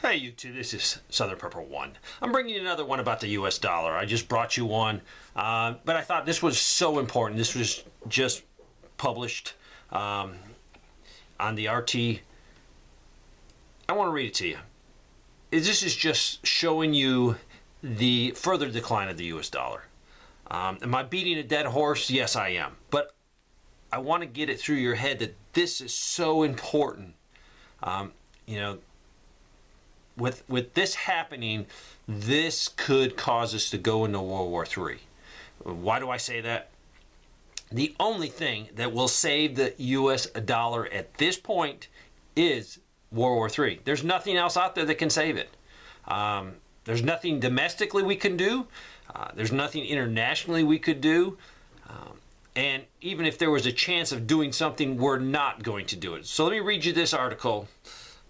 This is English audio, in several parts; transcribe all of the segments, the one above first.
Hey YouTube, this is Southern Purple 1. I'm bringing you another one about the US dollar. I just brought you one, but I thought this was so important. This was just published on the RT. I want to read it to you. This is just showing you the further decline of the US dollar. Am I beating a dead horse? Yes, I am. But I want to get it through your head that this is so important. With this happening, this could cause us to go into World War III. Why do I say that? The only thing that will save the US dollar at this point is World War III. There's nothing else out there that can save it. There's nothing domestically we can do. There's nothing internationally we could do. And even if there was a chance of doing something, we're not going to do it. So let me read you this article.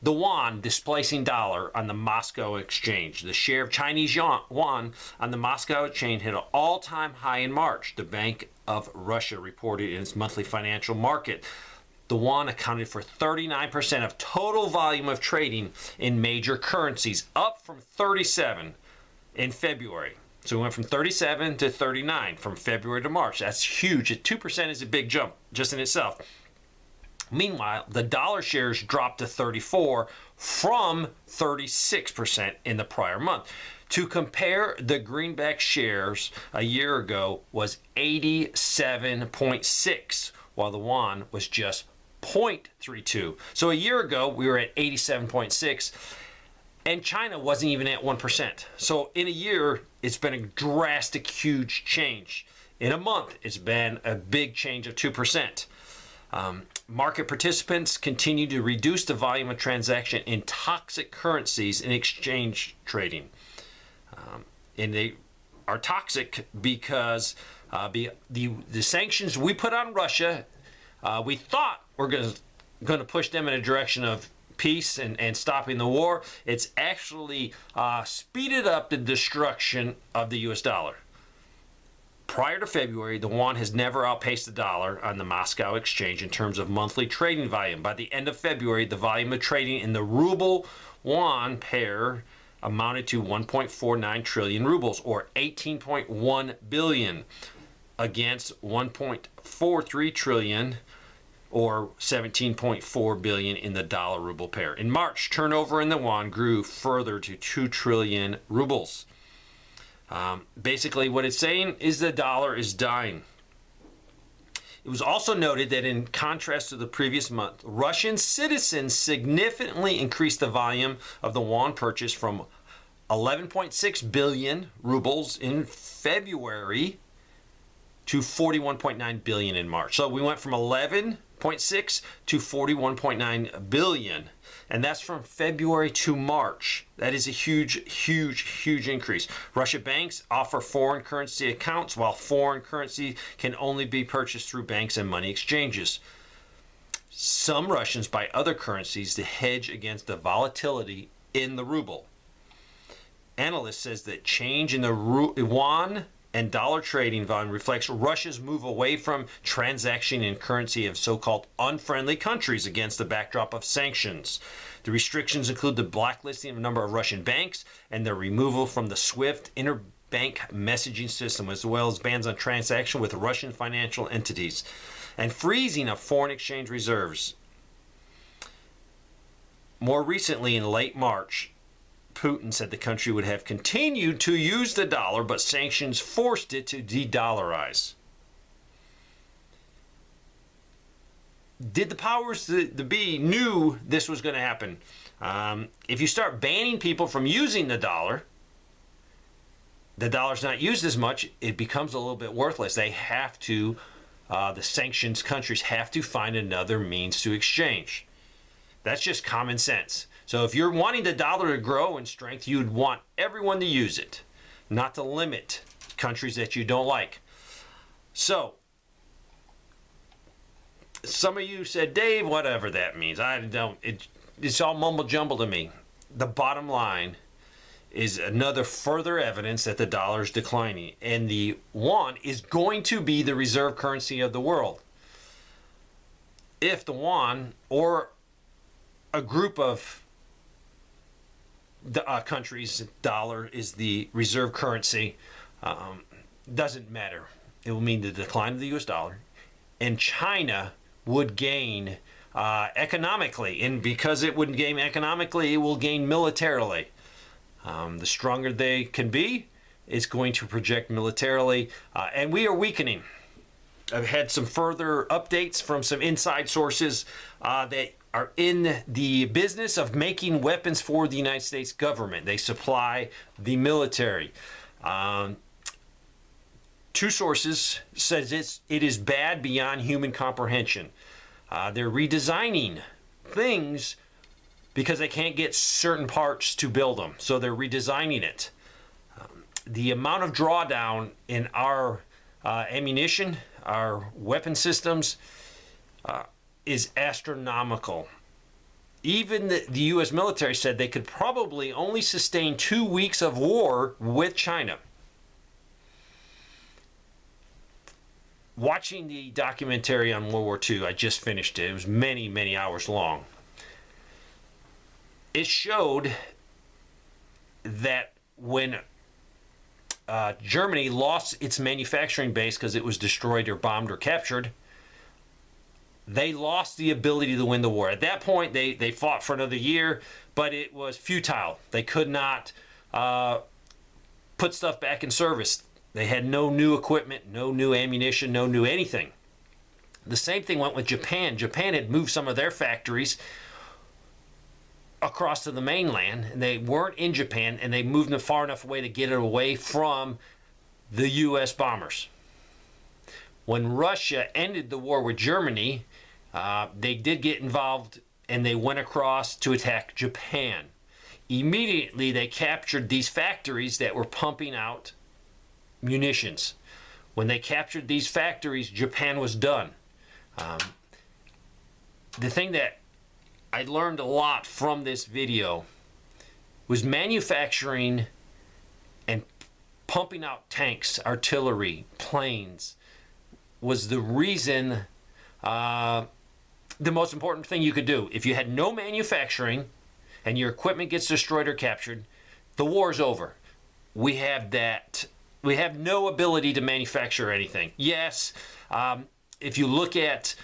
The yuan displacing dollar on the Moscow exchange. The share of Chinese yuan on the Moscow exchange hit an all-time high in March, the Bank of Russia reported in its monthly financial market. The yuan accounted for 39% of total volume of trading in major currencies, up from 37 in February. So we went from 37 to 39 from February to March. That's huge. 2% is a big jump just in itself. Meanwhile, the dollar shares dropped to 34 from 36% in the prior month. To compare, the greenback shares a year ago was 87.6, while the yuan was just 0.32. So a year ago, we were at 87.6, and China wasn't even at 1%. So in a year, it's been a drastic, huge change. In a month, it's been a big change of 2%. Market participants continue to reduce the volume of transaction in toxic currencies in exchange trading. And they are toxic because the sanctions we put on Russia, we thought were going to push them in a direction of peace and stopping the war. It's actually speeded up the destruction of the US dollar. Prior to February, the yuan has never outpaced the dollar on the Moscow exchange in terms of monthly trading volume. By the end of February, the volume of trading in the ruble-yuan pair amounted to 1.49 trillion rubles, or 18.1 billion, against 1.43 trillion, or 17.4 billion in the dollar-ruble pair. In March, turnover in the yuan grew further to 2 trillion rubles. Basically, what it's saying is the dollar is dying. It was also noted that in contrast to the previous month, Russian citizens significantly increased the volume of the yuan purchase from 11.6 billion rubles in February to 41.9 billion in March. So we went from 11.6 to 41.9 billion. And that's from February to March. That is a huge, huge, huge increase. Russian banks offer foreign currency accounts, while foreign currency can only be purchased through banks and money exchanges. Some Russians buy other currencies to hedge against the volatility in the ruble. Analyst says that change in the yuan and dollar trading volume reflects Russia's move away from transacting in currency of so-called unfriendly countries against the backdrop of sanctions. The restrictions include the blacklisting of a number of Russian banks and their removal from the SWIFT interbank messaging system, as well as bans on transaction with Russian financial entities and freezing of foreign exchange reserves. More recently, in late March, Putin said the country would have continued to use the dollar, but sanctions forced it to de-dollarize. Did the powers that be knew this was going to happen? If you start banning people from using the dollar's not used as much, it becomes a little bit worthless. They have to, the sanctions countries have to find another means to exchange. That's just common sense. So if you're wanting the dollar to grow in strength, you'd want everyone to use it, not to limit countries that you don't like. So some of you said, Dave, whatever that means. It's all mumble jumble to me. The bottom line is another further evidence that the dollar is declining, and the yuan is going to be the reserve currency of the world. If the yuan or a group of countries' dollar is the reserve currency. Doesn't matter. It will mean the decline of the U.S. dollar. And China would gain economically. And because it would gain economically, it will gain militarily. The stronger they can be, it's going to project militarily. And we are weakening. I've had some further updates from some inside sources that are in the business of making weapons for the United States government. They supply the military. Two sources says it is bad beyond human comprehension. They're redesigning things because they can't get certain parts to build them, so they're redesigning it. The amount of drawdown in our ammunition, our weapon systems, is astronomical. Even the U.S. military said they could probably only sustain 2 weeks of war with China. Watching the documentary on World War II, I just finished it. It was many, many hours long. It showed that when Germany lost its manufacturing base because it was destroyed or bombed or captured, they lost the ability to win the war. At that point, they fought for another year, but it was futile. They could not put stuff back in service. They had no new equipment, no new ammunition, no new anything. The same thing went with Japan. Japan had moved some of their factories across to the mainland, and they weren't in Japan, and they moved them far enough away to get it away from the U.S. bombers. When Russia ended the war with Germany, they did get involved, and they went across to attack Japan. Immediately, they captured these factories that were pumping out munitions. When they captured these factories, Japan was done. The thing that I learned a lot from this video was manufacturing and pumping out tanks, artillery, planes was the reason, the most important thing you could do. If you had no manufacturing and your equipment gets destroyed or captured, the war's over. We have that. We have no ability to manufacture anything. Yes, if you look at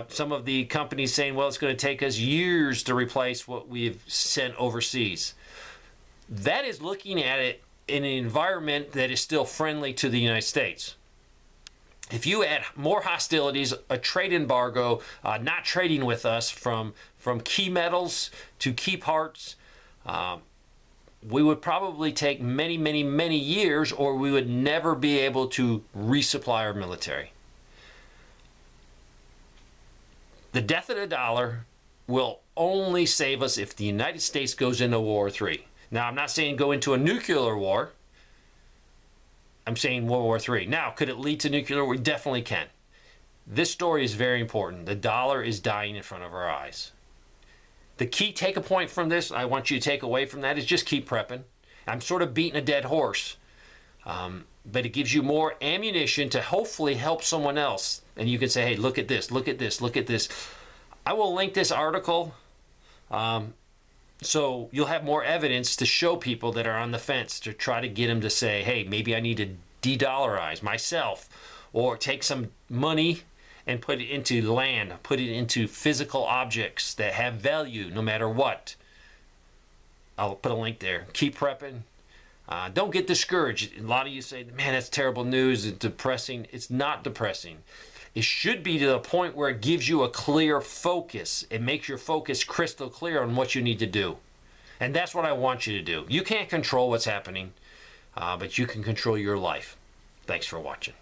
some of the companies saying, well, it's going to take us years to replace what we've sent overseas. That is looking at it in an environment that is still friendly to the United States. If you add more hostilities, a trade embargo, not trading with us from key metals to key parts, we would probably take many, many, many years, or we would never be able to resupply our military. The death of the dollar will only save us if the United States goes into World War III. Now, I'm not saying go into a nuclear war. I'm saying World War III. Now, could it lead to nuclear war? It definitely can. This story is very important. The dollar is dying in front of our eyes. The key take a point from this, I want you to take away from that, is just keep prepping. I'm sort of beating a dead horse. But it gives you more ammunition to hopefully help someone else. And you can say, hey, look at this, look at this, look at this. I will link this article so you'll have more evidence to show people that are on the fence, to try to get them to say, hey, maybe I need to de-dollarize myself, or take some money and put it into land, put it into physical objects that have value no matter what. I'll put a link there. Keep prepping. Don't get discouraged. A lot of you say, man, that's terrible news. It's depressing. It's not depressing. It should be to the point where it gives you a clear focus. It makes your focus crystal clear on what you need to do. And that's what I want you to do. You can't control what's happening, but you can control your life. Thanks for watching.